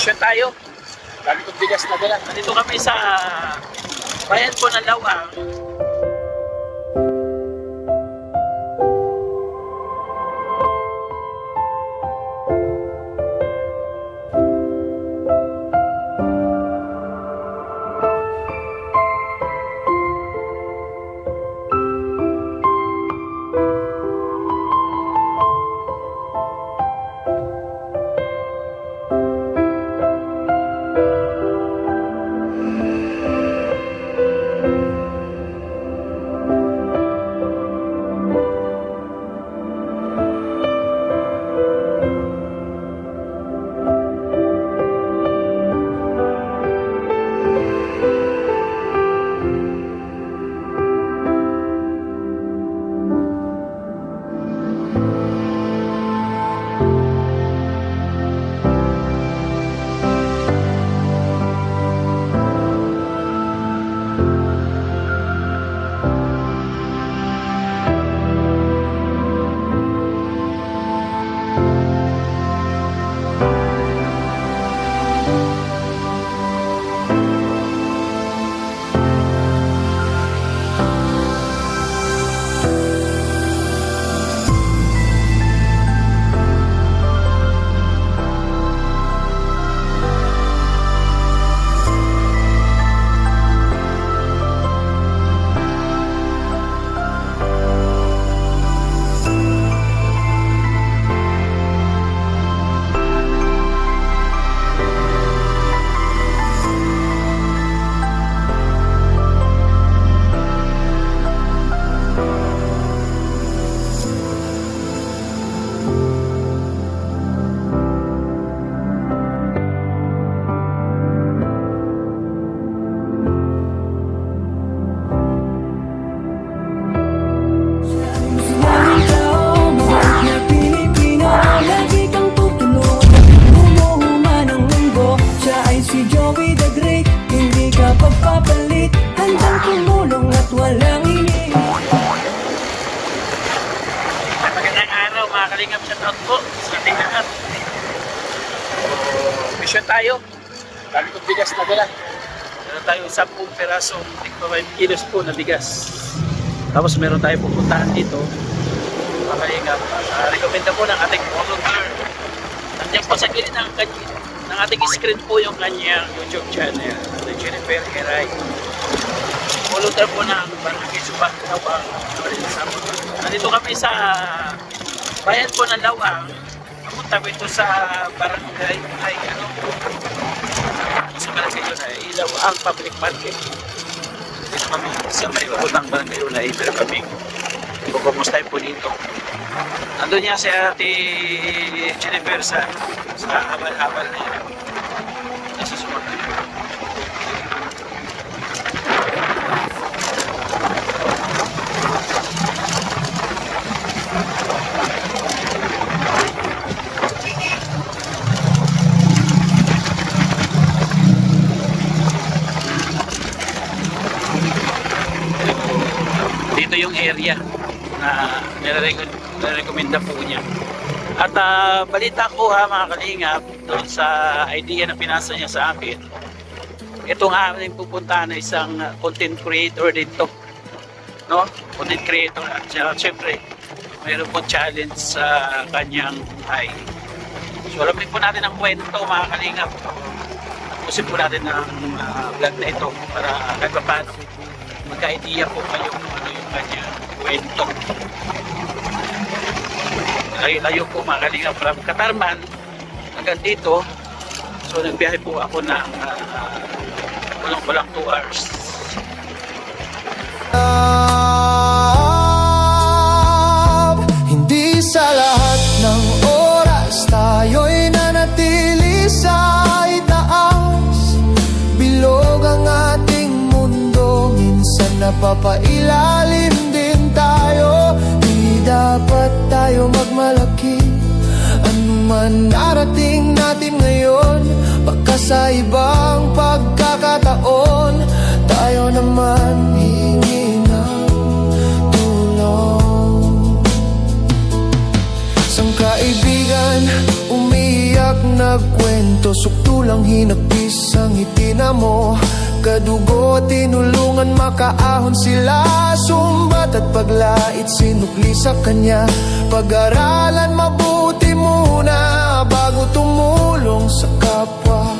Mission tayo. Dami kong bigas na dala. Nandito kami sa bayan po ng Lawang. Kalingap, shout out po sa ating lahat. Mission tayo. Dami kong bigas na dala. Meron tayong 10 perasong 5 kilos po na bigas. Tapos meron tayong pupuntahan dito. Mga kalingap. Rekomenda po ng ating volunteer. Nandiyan po sa gilid ng ating screen po yung kanyang YouTube channel. Jennifer Heray. Volunteer po ng Barangay Subak Lawang. Nandito kami sa bayan po ng Lawang. Pumunta ko ito sa barangay sa barangay yun ay Lawang Public Market. Dito kami sa may ng barangay yun ay pero kami kukumustahin po dito. Nandun niya si Ate Jennifer sa habal-habal na yun. Nasa sumunod. Dito yung area na nire-recommenda po niya. At balita ko mga kalingap doon sa idea na pinasa niya sa akin. Itong aming pupuntahan na isang content creator dito. No? Content creator. At syempre, mayroon po challenge sa kanyang buhay. So alamin po natin ang kwento mga kalingap. Tapusin po natin ang vlog na ito para kahit pa paano magka-idea po kayo kung ano yung kanyang kwento. Layo po mga kalingap from Katarman hanggang dito. So nagbiyahe po ako ng walang 2 hours. Hindi sa lahat ng oras tayo'y nanatili sa itaas. Bilog ang ating mundo, minsan napapailalim din tayo. Di dapat tayo magmalaki, anuman narating natin ngayon. Baka sa ibang pagkakataon tayo naman hihingi ng tulong. Isang kaibigan umiiyak tiyak nagkwento, suktulang hinapis ang itina mo. Kadugo, tinulungan makaahon sila. Sumbat at paglait, sinukli sa kanya. Pag-aralan mabuti muna bago tumulong sa kapwa.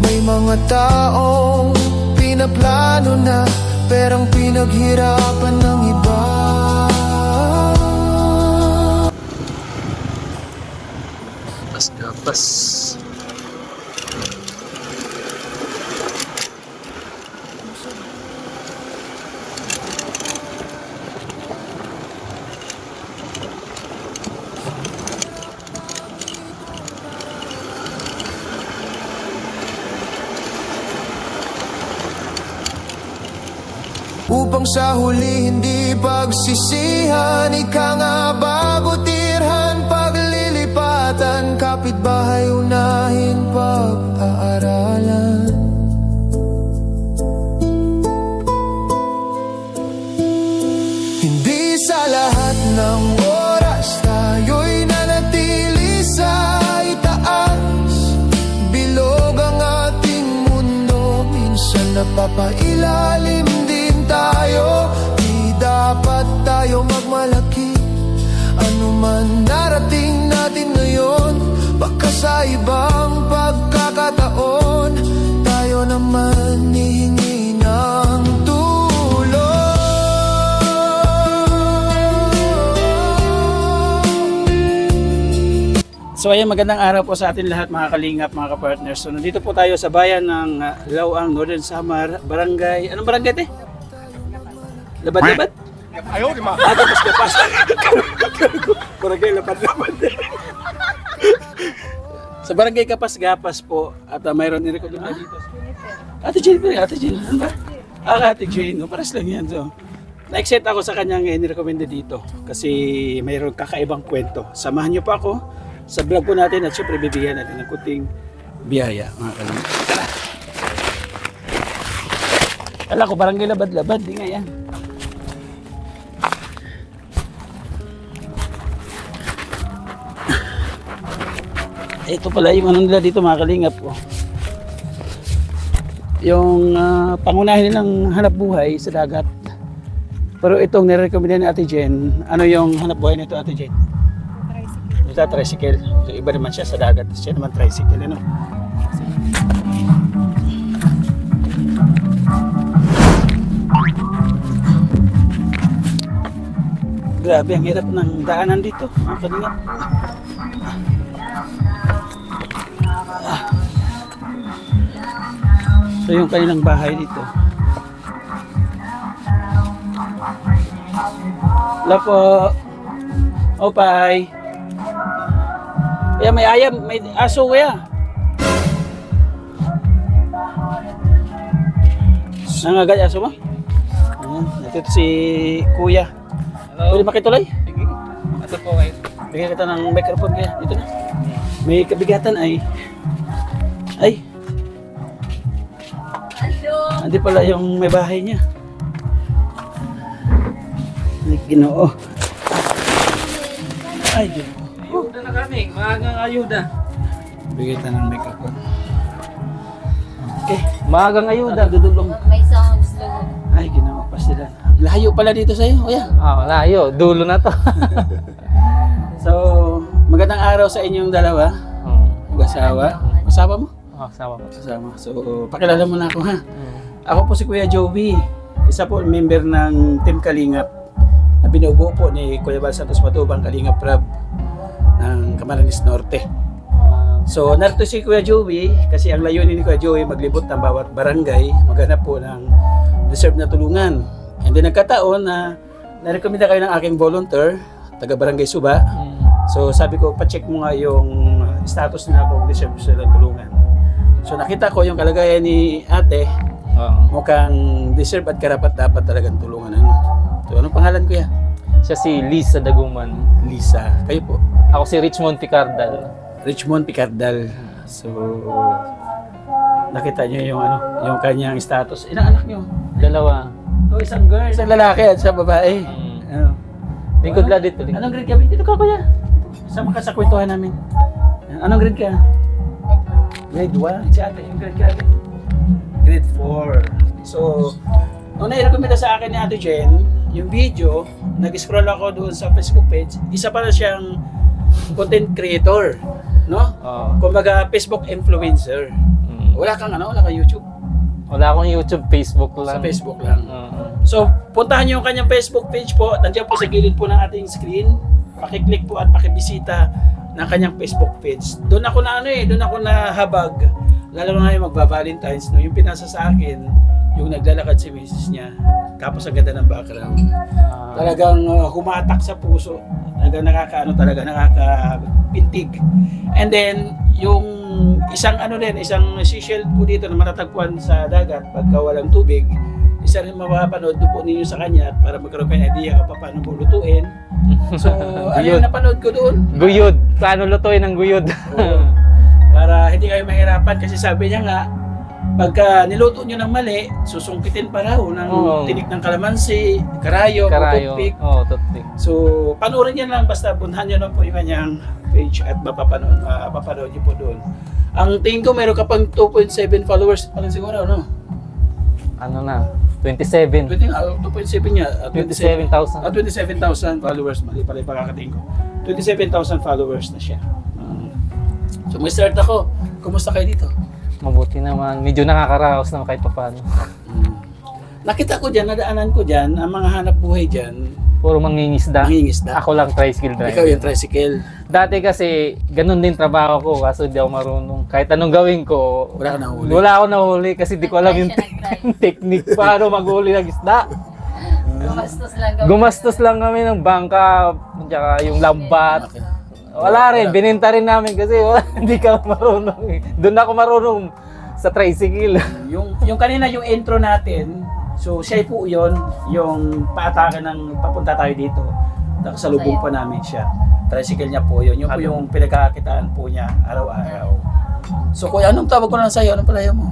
May mga taong pinaplano na perang pinaghirapan ng iba. Gapas. Upang sa huli hindi pagsisihan, ika nga bago tirhan, paglilipatan, kapitbahay unahin pag-aaralan. Hindi sa lahat ng oras tayo'y nanatili sa itaas. Bilog ang ating mundo, minsan napapailalim din tayo. Di dapat tayo magmalaki, ano man narating natin ngayon. Baka sa ibang pagkakataon tayo naman hihingi ng tulong. So ayan, magandang araw po sa atin lahat mga kalingap, mga kapartners. So nandito po tayo sa bayan ng Lawang, Northern Samar, Barangay. Anong barangay ito? Labad-labad? Ayaw, di ma. Tapos kapas. Barangay Labad-labad. Sa Barangay Kapas-Gapas po. At mayroon nirekomenda dito. Ate Jane, Ate Jane. Ano ba? Ate Jane. Paras lang yan. So, na-excite ako sa kanyang nirekomenda dito. Kasi mayroon kakaibang kwento. Samahan niyo pa ako sa vlog po natin. At syempre bibigyan natin ng kunting biyaya, mga kalingap. Tara! Kala ko Barangay Labad-labad. Di nga yan. Ito pala yung ano nila dito, mga kalingap ko. Yung pangunahin nilang hanap buhay sa dagat. Pero itong nire-recommend ni Ate Jen, ano yung hanap buhay nito, Ate Jen? Tricycle. Tricycle. So, iba naman siya sa dagat. Siya naman tricycle, ano? Grabe, ang hirap ng daanan dito, mga kalingap. So yung kanilang bahay dito. Hello po. Opay. Kaya may ayam, may aso kaya. Nangagal aso mo? Ayan, nandito si Kuya. Hello. Pwede makituloy? Sige. Ito po kayo. Bigyan kita ng microphone kaya. Dito na. May kabigatan ay. Hindi pala yung may bahay niya. Ay, Ginoo. Ay, Ginoo. Ayuda na kami. Maagang ayuda. Bigyan kita ng microphone. Okay. Maagang ayuda. Dudulong. May sounds doon. Ay, Ginoo. Pasila. Layo pala dito sa'yo. Kuya. Layo. Dulo na to. So, magandang araw sa inyong dalawa. Mag-asawa. Asawa mo? Sama po. Kasama. So, pakilala mo na ako, ha? Ako po si Kuya Joey. Isa po member ng Team Kalingap na binubuo po ni Kuya Val Santos Matubang, Kalingap Rab ng Camarines Norte. So, narito si Kuya Joey kasi ang layunin ni Kuya Joey maglibot ng bawat barangay, maghanap po ng deserve na tulungan. And then nagkataon na narekomenda kayo ng aking volunteer, taga Barangay Suba. So, sabi ko, pa-check mo nga yung status nila kung deserve sila ng tulungan. So, nakita ko yung kalagayan ni ate, mukhang deserve at karapat dapat talagang tulungan. Ano? So, anong pangalan Kuya? Siya si Lisa Daguman. Lisa. Kayo po? Ako si Richmond Picardal. Richmond Picardal. So, nakita niyo yung ano, yung kanyang status. Ilang anak niyo? Dalawa. So, isang girl, isang lalaki at isang babae. Ano? Lingkod lang dito. Anong grade kami? Dito ka Kuya. Sama ka sa kwentuhan namin. Anong grade ka? Grade 1. Si ate, yung grade ka ate? Grade 4. So, nung nai-recommenda sa akin ni Ate Jen, yung video, nag-scroll ako doon sa Facebook page, isa pala siyang content creator, no? Oo. Kumbaga, Facebook influencer. Mm. Wala kang ano, wala kang YouTube. Wala akong YouTube, Facebook lang. Sa Facebook lang. Oo. So, puntahan niyo yung kanyang Facebook page po. Nandiyan po sa gilid po ng ating screen. Pakiclick po at pakibisita ng kanyang Facebook page. Doon ako na doon ako nahabag. Lalo na ngayon magba-Valentine's, no? Yung pinasa sa akin, yung naglalakad si misis niya. Tapos ang ganda ng background. Ah, Talagang humatak sa puso. Talagang nakakapintig. And then, yung isang isang seashell po dito na matatagpuan sa dagat pagka walang tubig, isa rin mapapanood po ninyo sa kanya at para magkaroon kayo ng idea kung paano mo lutuin. So, ano yung napanood ko doon? Guyod. Paano lutuin ang guyod? Oo. Para hindi kayo mahirapan kasi sabi niya nga, pagka niluto nyo ng mali, susungkitin pa raw ng Oo. tinik ng kalamansi, karayo, Karayo. toothpick. Oo, toothpick. So, panoorin niyo lang, basta puntahan niyo lang po yung kanyang page at mapapanood niyo po doon. Ang tingin ko, meron ka pang 2.7 followers pa lang siguro, no? Ano na? 27. 2.7 niya. 27,000. 27,000 followers. Mali pala yung pagkakatingin ko. 27,000 followers na siya. So, may start ako. Kumusta kayo dito? Mabuti naman. Medyo nakakaraos naman kahit papaano. Nakita ko dyan, nadaanan ko dyan, ang mga hanap buhay dyan, Puro mangingisda. mangingisda. Ako lang tricycle driver. Ikaw yung tricycle. Dati kasi ganun din trabaho ko kaso di ako marunong. Kahit anong gawin ko, Wala ka nahuli. wala ako nahuli kasi di ko alam yung technique paano maghuli ng isda. Gumastos lang kami. Gumastos lang kami ng bangka, tsaka yung lambat. Okay. Wala rin, bininta rin namin kasi wala, hindi ka marunong. Doon ako marunong sa tricycle. Yung kanina yung intro natin, so siya po yun, yung paatakan ng papunta tayo dito. Nakasalubong pa namin siya. Tricycle niya po yun. Yung po yung pinagkakakitaan po niya araw-araw. So kuya, anong tawag ko lang sa'yo? Anong palaya mo?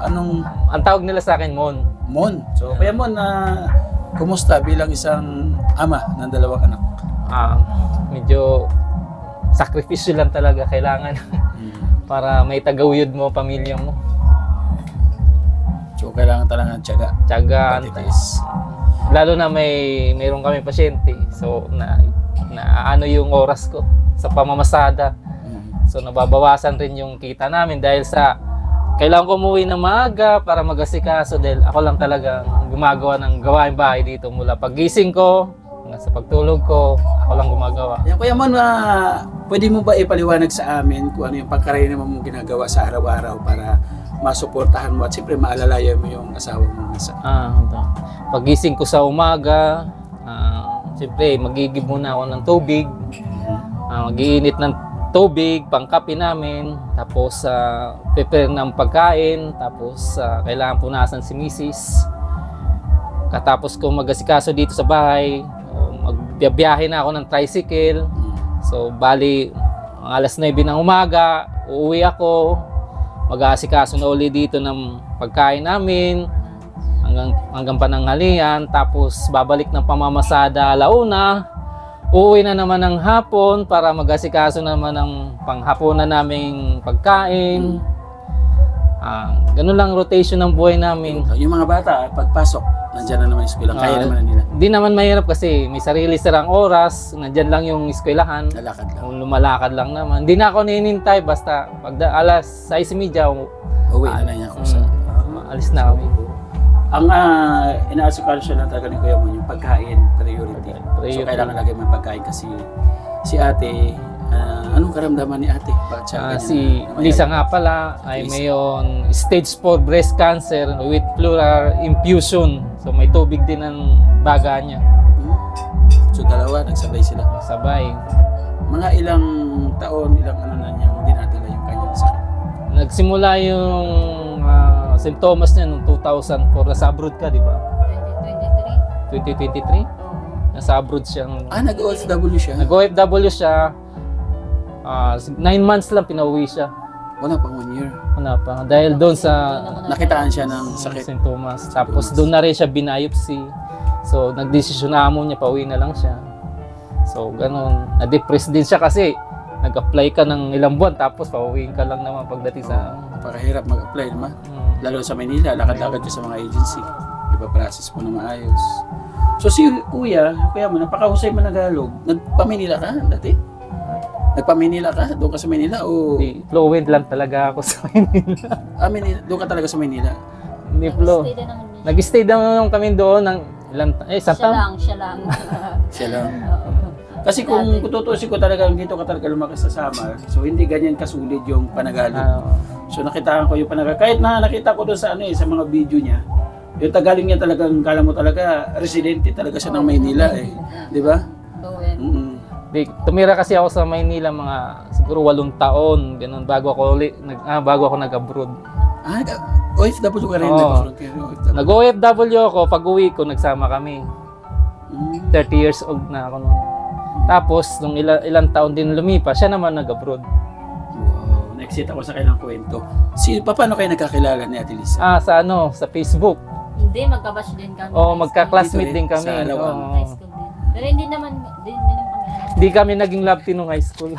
Anong Ang tawag nila sa akin, Mon. Mon? So kuya Mon, kumusta bilang isang ama ng dalawang anak? Medyo sakripisyo lang talaga kailangan para may tagawid mo, pamilya mo. So kailangan talaga ng tiyaga. Tiyaga, Patitis. lalo na mayroon kami pasyente. So na ano yung oras ko sa pamamasada. So nababawasan rin yung kita namin dahil sa kailangan ko umuwi ng maaga para mag-asikaso dahil ako lang talaga gumagawa ng gawain bahay dito mula paggising ko hanggang sa pagtulog ko, ako lang gumagawa. Yan, Kuya Mon, pwede mo ba ipaliwanag sa amin kung ano yung pagkaraniwan mong ginagawa sa araw-araw para masuportahan mo at siyempre maalalayan mo yung asawa mo nasa. Ito. Paggising ko sa umaga, siyempre magigib muna ako ng tubig, mag-iinit ng tubig, pangkape namin, tapos prepare ng pagkain, tapos kailangan punasan si misis. Katapos ko mag-asikaso dito sa bahay, magbiyahe na ako ng tricycle. So bali, alas 9 ng umaga, uuwi ako, mag-aasikaso na uli dito ng pagkain namin hanggang pananghalian, tapos babalik ng pamamasada alauna, uuwi na naman ng hapon para mag-asikaso naman ng panghapunan naming pagkain. Ganun lang rotation ng buhay namin. Yung mga bata, pagpasok, nandyan na naman yung eskwela. Kaya naman na nila. Di naman mahirap kasi may sarili silang oras, nandyan lang yung eskwelahan. Lalakad lang. Kung lumalakad lang naman. Di na ako ninintay basta pag alas 6:30, Uwi na lang niya kung saan. alis na kami. Ang inaasikaso lang talaga ni Kuya Mon yung pagkain, priority. So kailangan lagi may pagkain kasi si ate, anong karamdaman ni ate? Bakit siya ganyan Si na- Lisa nga pala ay mayon stage 4 breast cancer with pleural infusion. So may tubig din ang baga niya. So dalawa, nagsabay sila. Sabay. Mga ilang taon, ilang ano na niyang dinadala yung kanyang sakit. Nagsimula yung symptoms niya noong 2004. Nasa abroad ka, di ba? 2023? Nasa abroad siya. Nag-OFW siya? Nag-OFW siya. 9 months lang pinauwi siya. Wala pang 1 year. Wala pa. Dahil doon sa Nakitaan siya ng sakit. symptoms. Tapos doon na rin siya binayopsy. So nagdesisyon na mo niya, pauwi na lang siya. So ganun. Na-depress din siya kasi nag-apply ka ng ilang buwan tapos pauwiin ka lang naman pagdating sa... Napakahirap mag-apply naman. Mm. Lalo sa Manila, lakad-lakad ka sa mga agency. Ipa-process mo na maayos. So si kuya mo, napakahusay managalog. Nagpa-Manila ka dati? Nagpa-Manila ka? Doon ka sa Manila o... Di, fluent lang talaga ako sa Manila. Manila, doon ka talaga sa Manila? Hindi flow. Stay din naman niya. Nag-stay naman kami doon ng isang Siya taon. lang, siya lang. Siya lang. Kasi kung tutusin ko talaga, dito ka talaga lumakas sa Samar, so hindi ganyan kasulid yung panagalog. So nakitaan ko yung panagalog. Kahit na nakita ko doon sa sa mga video niya, yung Tagalog niya talagang, kala mo talaga, residente talaga siya ng Maynila eh. Di ba? Fluent. Di, tumira kasi ako sa Maynila mga siguro 8 taon, ganun bago ako nag-abroad. OFW ka rin. Oo. Nag-OFW ako, pag-uwi ko nagsama kami. 30 years old na ako noon. Tapos nung ilang taon din lumipas, siya naman nag-abroad. Wow, next ako sa kailang kwento. Paano kayo nagkakilala ni Ate Lisa? Sa Facebook. Hindi, magkabash din kami. Oo, magka-classmate Dito din rin, kami. sa Alawang. Oo. High school din. Pero hindi naman kami. Di kami naging love team nung high school.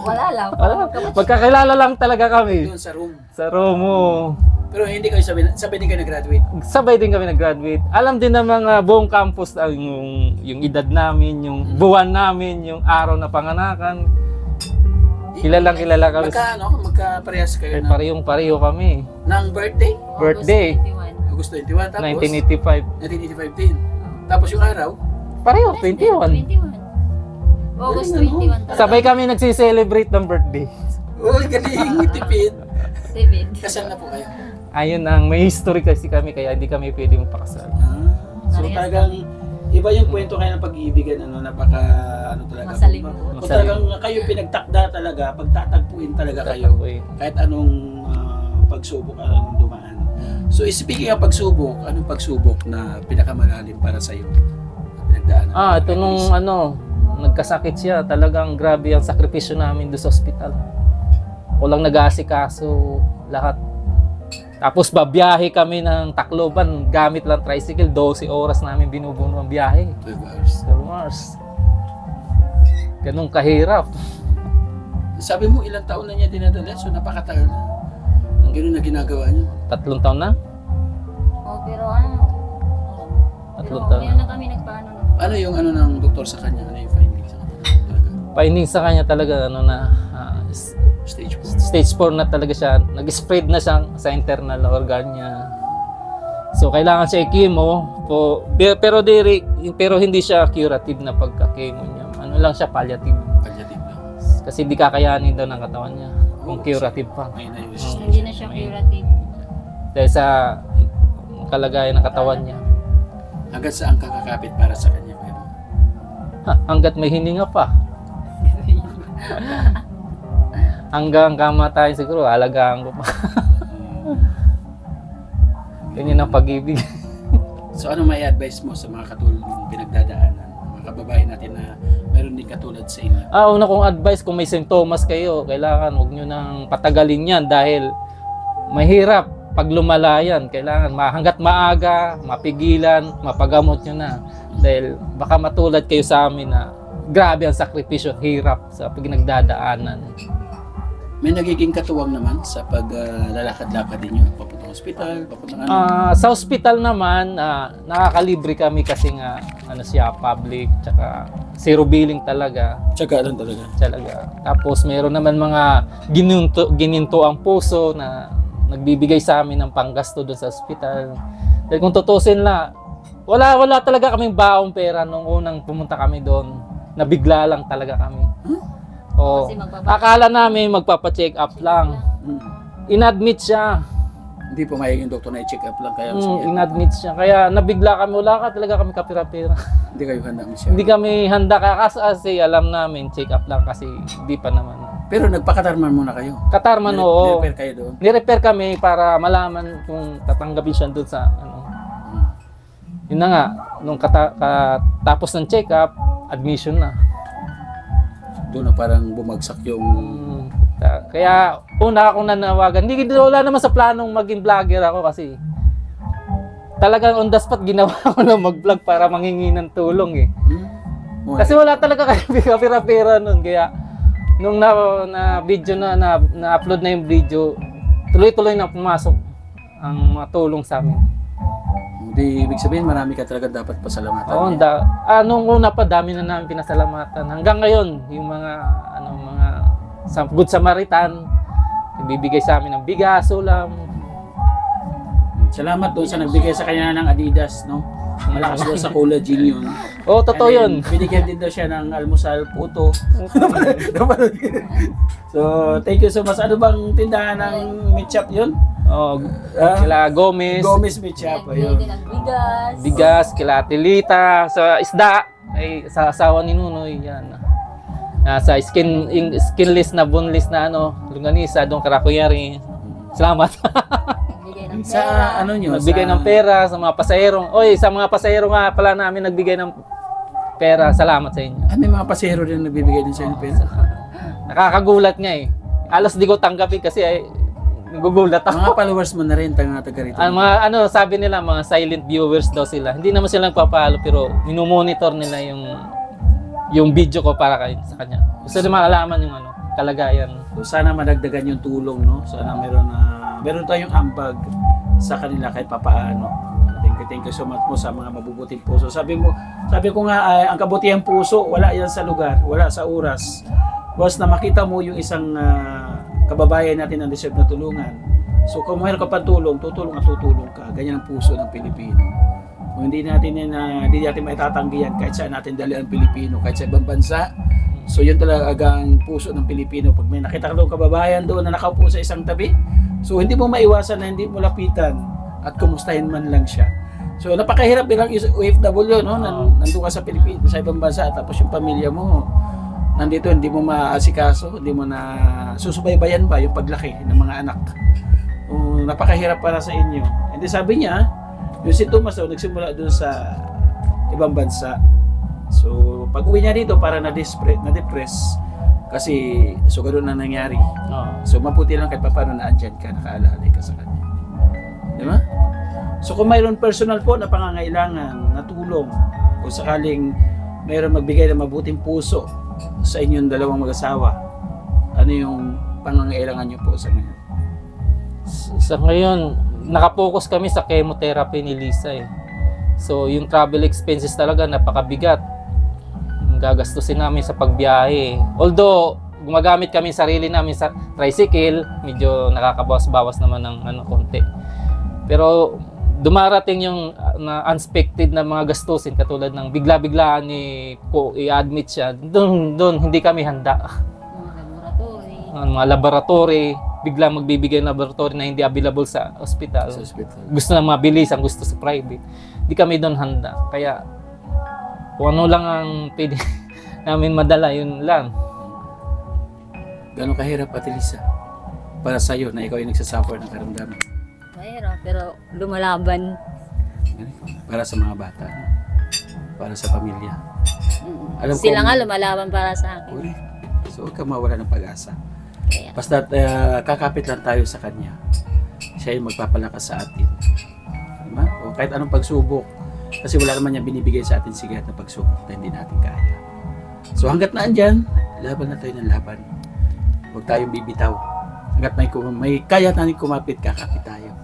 Wala lang. Wala, magkakilala lang talaga kami. Doon sa room. Sa Romo. Pero hindi kayo sabay din kayo nag-graduate. Sabay din kami nag-graduate. Alam din ng mga buong campus ang yung edad namin, yung buwan namin, yung araw na panganakan. Kilalang kilala kami. Magka-parehas kayo na Parehong-pareho kami. ng birthday? Birthday. August 21. Tapos 1985. 1985 din. Tapos yung araw? Pareho, 21. 21. August 21. Sabay kami nagsiselebrate ng birthday. Uy, galing. Tipid. David. Kasal na po kayo. Ayun ang may history kasi kami kaya hindi kami pwede magpakasal. So talagang iba yung kwento kayo ng pag-iibigan, napaka talaga. Masalimuot. Kung talagang kayo pinagtakda talaga, pagtatagpuin talaga kayo. Kahit anong pagsubok anong dumaan. So speaking ng pagsubok, anong pagsubok na pinakamalalim para sa iyo? Pinagdaanan. Ito nung nagkasakit siya, talagang grabe ang sakripisyo namin doon sa ospital. Ako lang nag-aasikaso lahat. Tapos babiyahe kami ng Tacloban, gamit lang tricycle, 12 oras namin binubuno ang biyahe. 12 hours. 12 hours. Ganun kahirap. Sabi mo ilang taon na niya dinadala, so napakatagal na. Ang gano'n na ginagawa niyo. 3 taon na? Pero Tatlong taon. Ngayon lang kami nagpaano na. Ano yung ng doktor sa kanya? Ano yung findings sa kanya? Talaga. Finding sa kanya talaga Stage 4. stage 4 na talaga siya. Nag-spread na siya sa internal organ niya. So kailangan siya i-chemo pero hindi siya curative na pagka-chemo niya. Ano lang siya, palliative. Palliative lang. Kasi hindi kakayanin daw ng katawan niya kung curative pa. May na yung Hindi na siya curative. Dahil sa kalagayan ng katawan niya. Hanggang saan kakakapit para sa kanya? Kuya mo? Hanggat may hininga pa. Hanggang kamatayan siguro, alagaan ko pa. Ganyan ang pag-ibig. So ano may advice mo sa mga katulad ng pinagdadaanan? Mga kababayan natin na meron din katulad sa inyo? Una kong advice, kung may simptomas kayo, kailangan huwag nyo nang patagalin yan dahil mahirap pag lumala yan. Kailangan hanggat maaga, mapigilan, mapagamot nyo na. Dahil baka matulad kayo sa amin na grabe ang sakripisyo, hirap sa pinagdadaanan. May nagiging katuwang naman sa paglalakad-lakad ninyo? Papuntang hospital, papuntang Sa hospital naman, nakakalibre kami kasi nga siya, public, tsaka zero billing talaga. Tsaga lang talaga. Tapos meron naman mga gininto ang puso na nagbibigay sa amin ng panggasto doon sa hospital. Dahil kung tutusin na, wala talaga kaming baong pera nung unang pumunta kami doon. Nabigla lang talaga kami. O, Kasi akala namin magpapa-check up lang. In-admit siya. Hindi pumayag yung doktor na i-check up lang kaya In-admit siya. Kaya nabigla kami. Wala talaga kami kapira-pira. hindi kayo handa mo siya. Hindi kami handa kasi alam namin check up lang kasi hindi pa naman. Pero nagpakatarman muna kayo? Katarman, oo. Nirepair kayo doon? Nirepair kami para malaman kung tatanggapin siya doon sa Yun na nga, nung tapos ng check up, admission na. Doon na parang bumagsak yung... Kaya una akong nanawagan. Wala naman sa planong maging vlogger ako kasi talagang on the spot ginawa ko na mag-vlog para manghingi ng tulong eh. Kasi wala talaga kayo kapira-pera nun. Kaya nung na video na-upload na yung video, tuloy-tuloy na pumasok ang mga tulong sa amin. Hindi, ibig sabihin marami ka talaga dapat pasalamatan. Oo, nung una pa dami na namin pinasalamatan. Hanggang ngayon, yung mga Good Samaritan, nagbibigay sa amin ng bigas, ulam. Salamat doon sa nagbigay sa kanya ng Adidas, no? Malakas daw sa collagen yun. Oo, totoo yun. And then, binigyan din daw siya ng almusal puto. So, thank you so much. Ano bang tindahan ng meat shop yun? Oh, kila Gomez, Gomez Meat Shop. Ayun. Nagbigay ng bigas. bigas, kila Tilita, sa isda, ay sa asawa ni Nunoy, yan. Sa skinless na boneless na lunganisa, doon Karakuyari. Salamat. Nagbigay ng Sa pera. ano nyo? Nagbigay ng pera sa mga pasahero. Oy, sa mga pasahero nga pala namin nagbigay ng pera. Salamat sa inyo. May mga pasahero din nagbibigay din sa inyo pera. Nakakagulat nga eh. Alos di ko tanggapin kasi ay nagugulat ako. Mga followers mo na rin, taga rito. Ang mga sabi nila mga silent viewers daw sila. Hindi naman sila nagpapalo pero minomonitor nila yung video ko para sa kanya. Gusto nila malaman yung kalagayan. So, sana madagdagan yung tulong, no? Sana meron tayong ambag sa kanila kahit papaano. Thank you so much mo sa mga mabubuting puso. Sabi ko nga, ang kabutihang puso, wala yan sa lugar, wala sa oras. Basta na makita mo yung isang kababayan natin na deserve na tulungan. So kung mayroon ka pang tulong, tutulong at tutulong ka. Ganyan ang puso ng Pilipino. Kung hindi natin maitatanggi yan kahit saan natin dali ang Pilipino, kahit sa ibang bansa. So yun talaga ang puso ng Pilipino. Pag may nakita ka doon kababayan doon na nakaupo sa isang tabi, so hindi mo maiwasan na hindi mo lapitan at kumustahin man lang siya. So napakahirap bilang OFW, no? Nandun ka sa Pilipinas, sa ibang bansa, tapos yung pamilya mo nandito, hindi mo maasikaso, hindi mo na susubaybayan pa yung paglaki ng mga anak. Napakahirap para sa inyo. Hindi, sabi niya, yung si Thomas daw nagsimula doon sa ibang bansa. So pag uwi niya dito para na-depress kasi so ganoon na nangyari. So mabuti lang kahit paano na andyan ka, nakaalalay ka sa kanya. Di ba? So kung mayroon personal po na pangangailangan na tulong o sakaling mayroon magbigay ng mabuting puso sa inyong dalawang mag-asawa, ano yung pangangailangan niyo po sa ngayon? Sa ngayon, nakapokus kami sa chemotherapy ni Lisa eh. So yung travel expenses talaga napakabigat. Gagastusin namin sa pagbiyahe. Although gumagamit kami sarili namin sa tricycle, medyo nakakabawas-bawas naman ng konti. Pero dumarating yung unexpected na mga gastusin katulad ng bigla-biglaan i-admit siya. Doon hindi kami handa. Mga laboratory, biglang magbibigay ng laboratory na hindi available sa ospital. Gusto na mabilis, ang gusto sa private. Hindi kami doon handa. Kaya kung ano lang ang pwede namin madala, yun lang. Gano'ng kahirap, Ate Lisa, para sa'yo na ikaw ay nagsasuffer ng karamdaman? Mahirap, pero lumalaban. Para sa mga bata, para sa pamilya. Alam Sila ko, nga lumalaban para sa akin. Correct. So huwag kang mawala ng pag-asa. Kaya, Basta kakapit lang tayo sa Kanya. Siya yung magpapalakas sa atin. Diba? O kahit anong pagsubok. Kasi wala naman niya binibigay sa atin sigat na pagsubok na hindi natin kaya. So hanggat na andyan, laban na tayo ng laban. Huwag tayong bibitaw. Hanggat may kaya natin kumapit, kakapit tayo.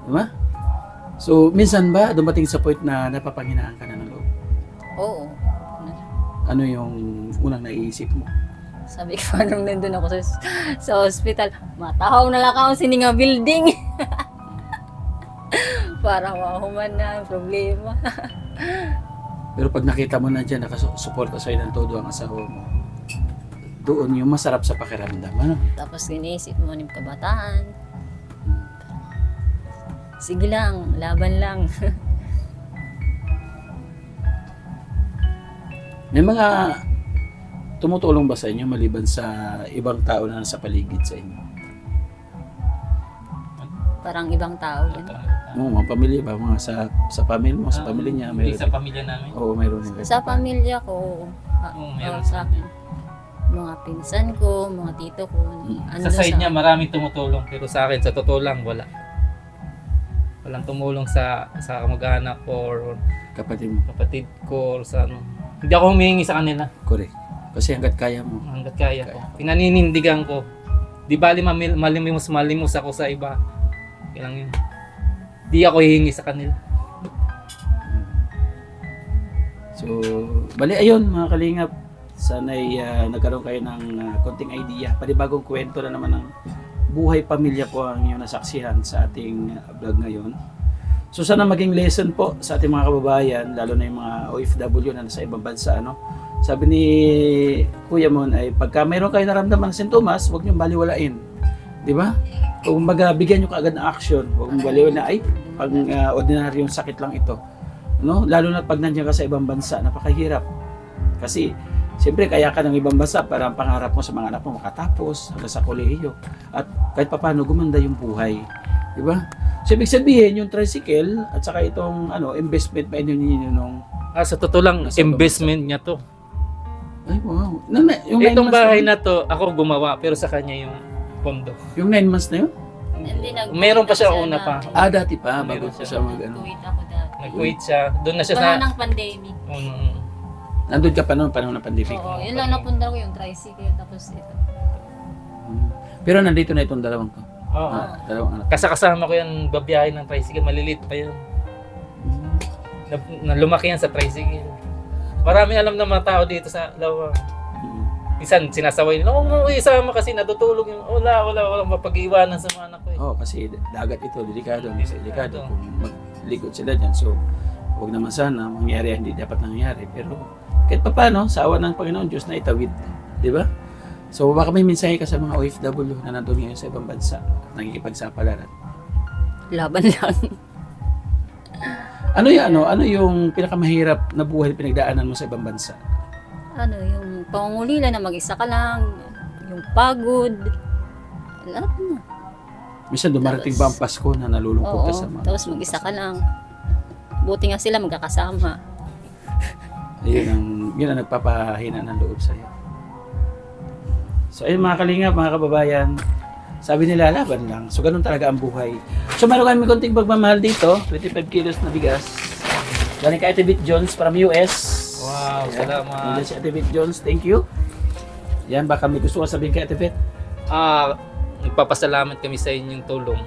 Diba? So minsan ba dumating sa point na napapanghinaan ka na ng loob? oo. Ano yung unang naiisip mo? Sabi ko, nung nandun ako sa hospital, matahaw na lang ako sininga building. Para mahuman na ang problema. Pero pag nakita mo na dyan, nakasuporta sa'yo ng todo ang asawa mo, doon yung masarap sa pakiramdam. Ano? Tapos iniisip mo yung kabataan. Sige lang, laban lang. May mga tumutulong ba sa inyo maliban sa ibang tao na nasa paligid sa inyo? Parang ibang tao yan. Oo, mga pamilya ba? Mga sa pamilya mo, sa pamilya niya. Hindi Mayroon. sa pamilya namin. Oo, mayroon din. Sa pamilya ko, meron sa akin. Mga pinsan ko, mga tito ko. Sa side niya maraming tumutulong pero sa akin sa totoo lang wala. Walang tumulong sa kamag-anak ko or Kapatid mo. kapatid ko or sa Hindi ako humihingi sa kanila. Correct. Kasi hanggat kaya mo. Hanggat kaya ko. Pinaninindigan ko. Di bali malimos ako sa iba. Kailang yun. Di ako hihingi sa kanila. So, bali ayun mga kalingap. Sana'y nagkaroon kayo ng konting idea. Panibagong kwento na naman ng buhay pamilya po ang inyong nasaksihan sa ating vlog ngayon. So sana maging lesson po sa ating mga kababayan, lalo na yung mga OFW na nasa ibang bansa. Ano? Sabi ni Kuya Mon ay pagka mayroon kayo naramdaman ng sintomas, huwag niyong baliwalain. Di ba? Kung bigyan niyo kaagad ng action, huwag mong baliwalain na ay pag ordinaryong sakit lang ito. No? Lalo na pag nandiyan ka sa ibang bansa, napakahirap. Kasi siyempre kaya ka ng ibang bansa para ang pangarap mo sa mga anak mo makatapos hanggang sa kolehiyo. At kahit papaano gumanda yung buhay. Di ba? So ibig sabihin yung tricycle at saka itong investment pa ninyo nung Sa totoo lang, Nasa investment niya to. ay wow. Yung 9 Itong months bahay na, na to, ako gumawa, pero sa kanya yung pondo. yung 9 months na yun? Hindi, Meron pa siya ako una pa. Dati pa bago Meron pa siya. siya mag Kuwait ako dati. Nag-wait siya. Doon na siya Wala sa... ng pandemic. Nandun ka pa noon panahon ng pandemic. Oo, yun lang napunta ko yung tricycle tapos ito. Pero nandito na itong dalawang ko. Oo. Dalawang anak. Kasama ko yan babiyahe ng tricycle. Maliliit pa yun. Lumaki yan sa tricycle. Maraming alam ng mga tao dito sa Lawang. Minsan sinasaway nila, huwag mo isama kasi natutulog yung wala mapag-iwanan sa mga anak ko eh. Kasi dagat ito, delikado. Delikado. Kung maglikod sila dyan. So, huwag naman sana mangyari, hindi dapat nangyari. Pero kahit pa paano, sa awa ng Panginoon Diyos na itawid. Di ba? So, baka may mensahe ka sa mga OFW na nandun ngayon sa ibang bansa. Nakikipagsapalaran. Laban lang. Ano yung pinakamahirap na buhay pinagdaanan mo sa ibang bansa? Yung pangungulila na mag-isa ka lang, yung pagod, lahat na. Minsan dumarating ba ang Pasko na nalulungkot ka sa mga tapos mag-isa ka lang. Buti nga sila magkakasama. Yun ang nagpapahina ng loob sa'yo. So ayun mga kalingap, mga kababayan, sabi nila laban lang. So ganun talaga ang buhay. So meron kami konting pagmamahal dito, 25 kilos na bigas. Galing kay Ate Bit Jones from US. Wow, salamat. Nandiyan si Ate Bit Jones, thank you. Yan, baka may gusto ka sabihin kay Ate Bit. Nagpapasalamat kami sa inyong tulong.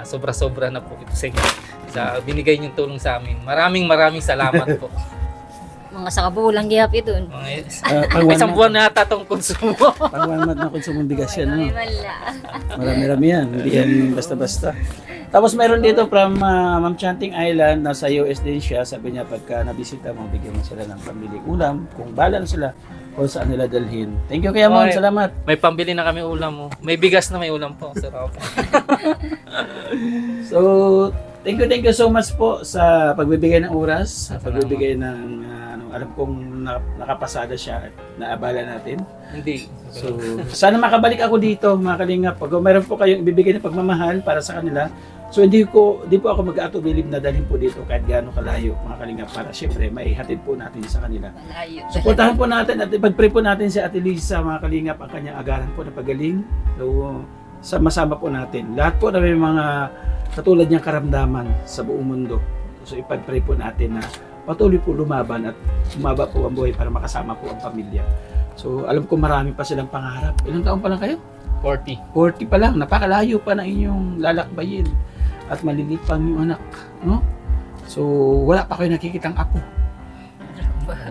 Sobra-sobra na po ito sa inyo. Sa binigay niyong tulong sa amin. Maraming salamat po. Mga sakabulang gihap ito. May isang buwan na ata itong konsumo. Pang 1 month na konsumong bigas yan. May Ano? wala. Marami-rami yan. Hindi yan basta-basta. Tapos meron dito from Ma'am Chanting Island, nasa US din siya. Sabi niya pagka nabisita mo, bigyan mo sila ng pambiling ulam. Kung bala na sila, kung saan nila dalhin. Thank you Kuya Mon, Okay. salamat. May pambili na kami ulam mo. May bigas na may ulam po. Sarap. So, thank you so much po sa pagbibigay ng oras, sa pagbibigay ng alam kong nakapasada siya at naabala natin. Hindi. So, sana makabalik ako dito, mga kalingap. Pag meron po kayong ibibigay ng pagmamahal para sa kanila, so di po ako mag-aatubilib na dalhin po dito kahit gaano kalayo, mga kalingap, para syempre maihatid po natin sa kanila. Malayo. Suportahan po natin at ipag-pray po natin si Ate Lisa, mga kalingap, ang kanyang agaran po na pagaling. So, masama po natin. Lahat po na may mga katulad niyang karamdaman sa buong mundo. So, ipag-pray po natin na patuloy po lumaban at umaba po ang buhay para makasama po ang pamilya. So, alam ko marami pa silang pangarap. Ilang taon pa lang kayo? 40. 40 pa lang. Napakalayo pa na inyong lalakbayin. At maliliit pa ang inyong anak. No? So, wala pa kayo nakikitang apo.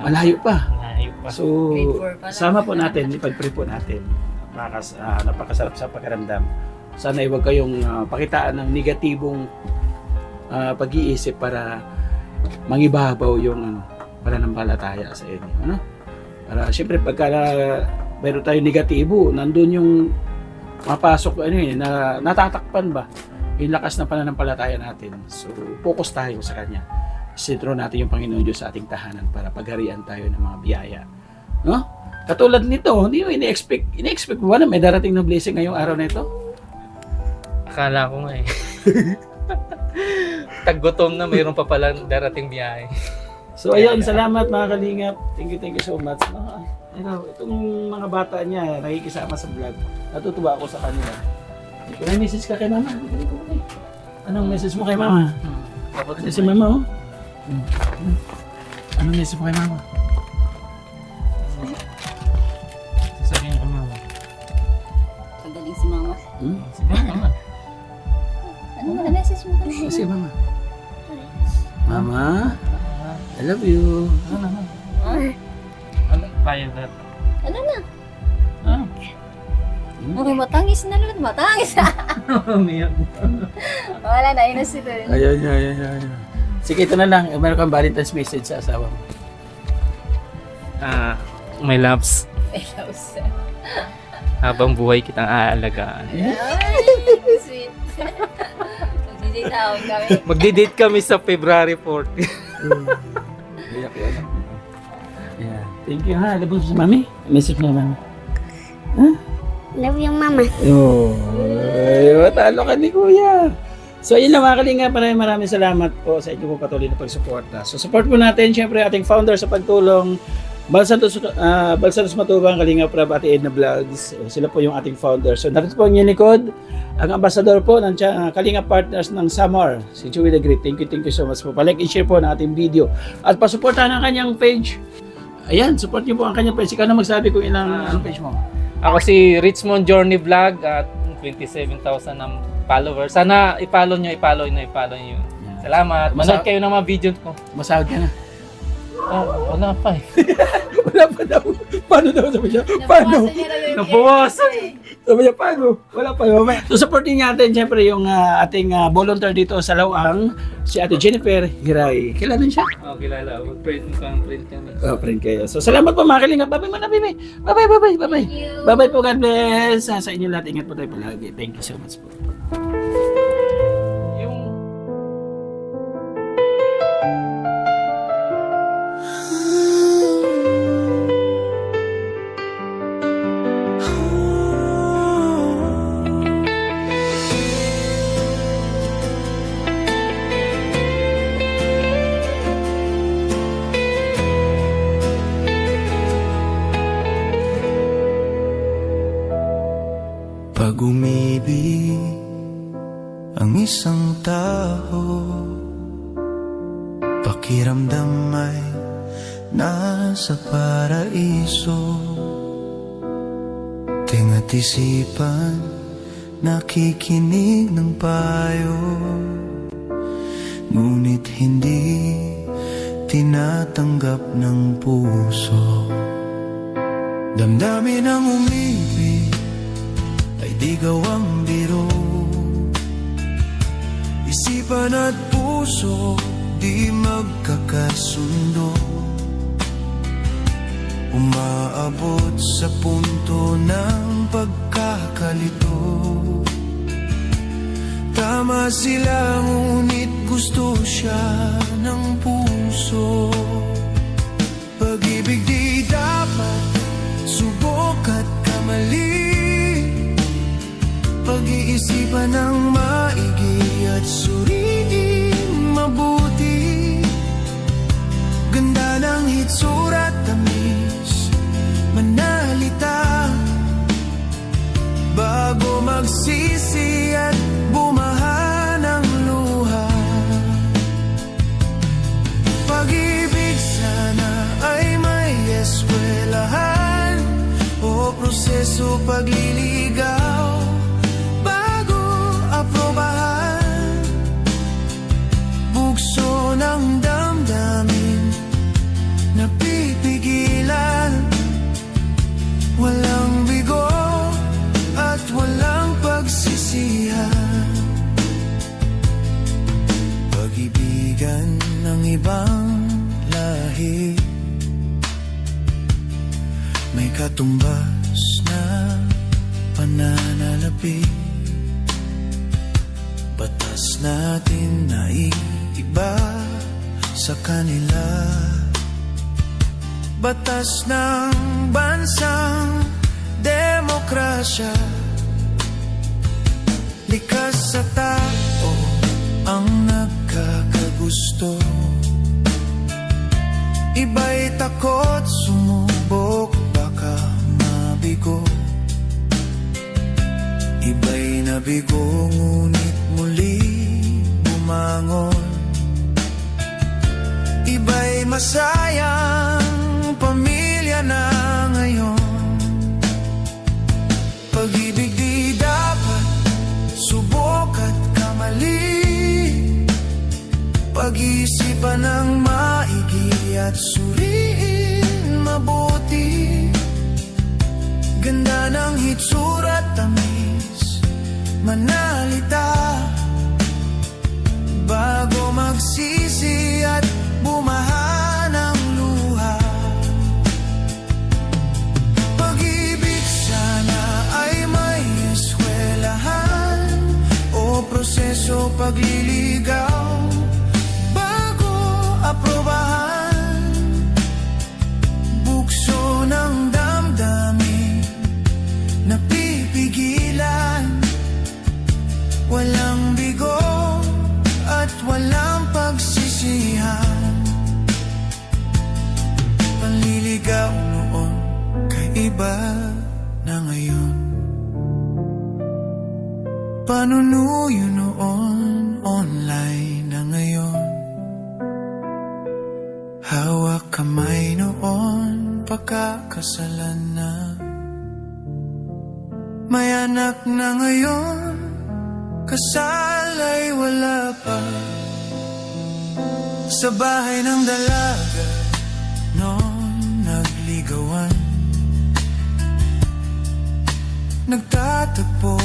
Malayo pa. Malayo pa. So, Grade 4 pa lang. sama po natin, ipag-pray po natin. Napakasarap sa pakiramdam. Sana huwag kayong pakitaan ng negatibong pag-iisip para mangibabaw yung pananampalataya sa inyo. Ano? Para siyempre pagka meron tayo negatibo, nandun yung mapasok na natatakpan ba yung lakas ng pananampalataya natin. So, focus tayo sa Kanya. Sentro natin yung Panginoon Diyos sa ating tahanan para pagharian tayo ng mga biyaya. No? Katulad nito, hindi mo ini-expect mo ba na may darating na blessing ngayong araw na ito? Akala ko nga eh. Taggutom na mayroon pa pala darating biyahe. So ayun, salamat mga kalingap. Thank you so much. Itong mga bata niya, nakikisama sa vlog. Natutuwa ako sa kanila. May message ka kay mama? Anong message mo kay mama? Ano si mama oh? Anong message mo kay mama? Kasi mama. Mama, I love you. Ano tayo na? Ano na? Ah, Okay, matangis na lang. Matangis. umiyak. Wala na, inas ito. Ayun. Sige, ito na lang. Meron kang Valentine's message sa asawa mo. My loves, Ay, loves. habang buhay kitang aalagaan. Ay, sweet. Magdi-date out kami. Magdi-date kami sa February 14. Iyak yan. Yeah. Thank you ha. Labos sa mami. Message mo mami. Love you, Mama. Oh, ay, matalo ka ni Kuya. So yun lang mga kalinga, maraming salamat po sa inyo po patuloy na pagsuporta. So support po natin syempre ating founder sa pagtulong, Balsantos Matubang, Kalinga Prab, Ate Edna Vlogs. Sila po yung ating founder. So narito po ang inyong likod, ang ambassador po ng Kalinga Partners ng Samar, si Chewy the Great. Thank you so much po. Palike and share po ng ating video. At pasuportahan ang kanyang page. Ayan, support niyo po ang kanyang page. Ikaw na magsabi kung ilang ang page mo. Ako si Richmond Journey Vlog at 27,000 ng followers. Sana i-follow nyo. Salamat. Manood kayo ng mga video ko. Masahod ka na. Wala pa eh. Wala pa daw. Paano daw sabi niya? Paano? Nabawas. Sabi niya, paano? Wala pa. So, supportin natin siyempre yung ating volunteer dito sa Lawang, si Ate Jennifer Hiray. Kilala niya? Kilala. Print kami. Friend kayo. So, salamat po mga kalinga. Bye-bye muna, baby. Bye-bye. Bye-bye po. God bless. Sa inyo lahat. Ingat po tayo palagi. Thank you so much po. Yung Pag umibig ang isang tao, pakiramdam ay nasa paraiso. Tinga't isipan, nakikinig ng payo, ngunit hindi tinatanggap ng puso. Damdamin ang umibig ay di gawang biro, isipan at puso di magkakasundo, umaabot sa punto ng pagkakalito. Tama sila ngunit gusto siya ng puso. Pag-ibig di dapat subok at kamali, pag-iisipan ng maigi at suriin mabuti. Ganda ng hitsura, tamis, manalita, bago magsisi at bumaha ng luha. Pag-ibig sana ay may eskwelahan o proseso pagliligaw bago aprobahan. Bugso ng damdamin napipigilan, walang bigo at walang pagsisihan. Pag-ibigan ng ibang lahi, may katumbas na pananalapi. Batas natin na iba sa kanila, batas ng bansang demokrasya. Likas sa tao ang nagkakagusto, iba'y takot sumubok, baka mabigo. Iba'y nabigo ngunit muli bumangon, iba'y masayang pamilya na ngayon. Pag-ibig di dapat subok at kamali, Pag-isipan ng maigi at suriin mabuti. Ganda ng hitsura, tamis, manalita. Bago magsisi at bumaha ng luha. Pag-ibig sana ay may eskwelahan o proseso pagliligaw bago aprobahan. Bukso ng damdamin napipigilan. Walang bigo at walang pagsisihan. Panliligaw noon kay iba na ngayon. Panunuyo noon online na ngayon. Hawak kamay noon pagkakasalan na. May anak na ngayon, kasal ay wala pa. Sa bahay ng dalaga noon nagligawan. Nagtatagpo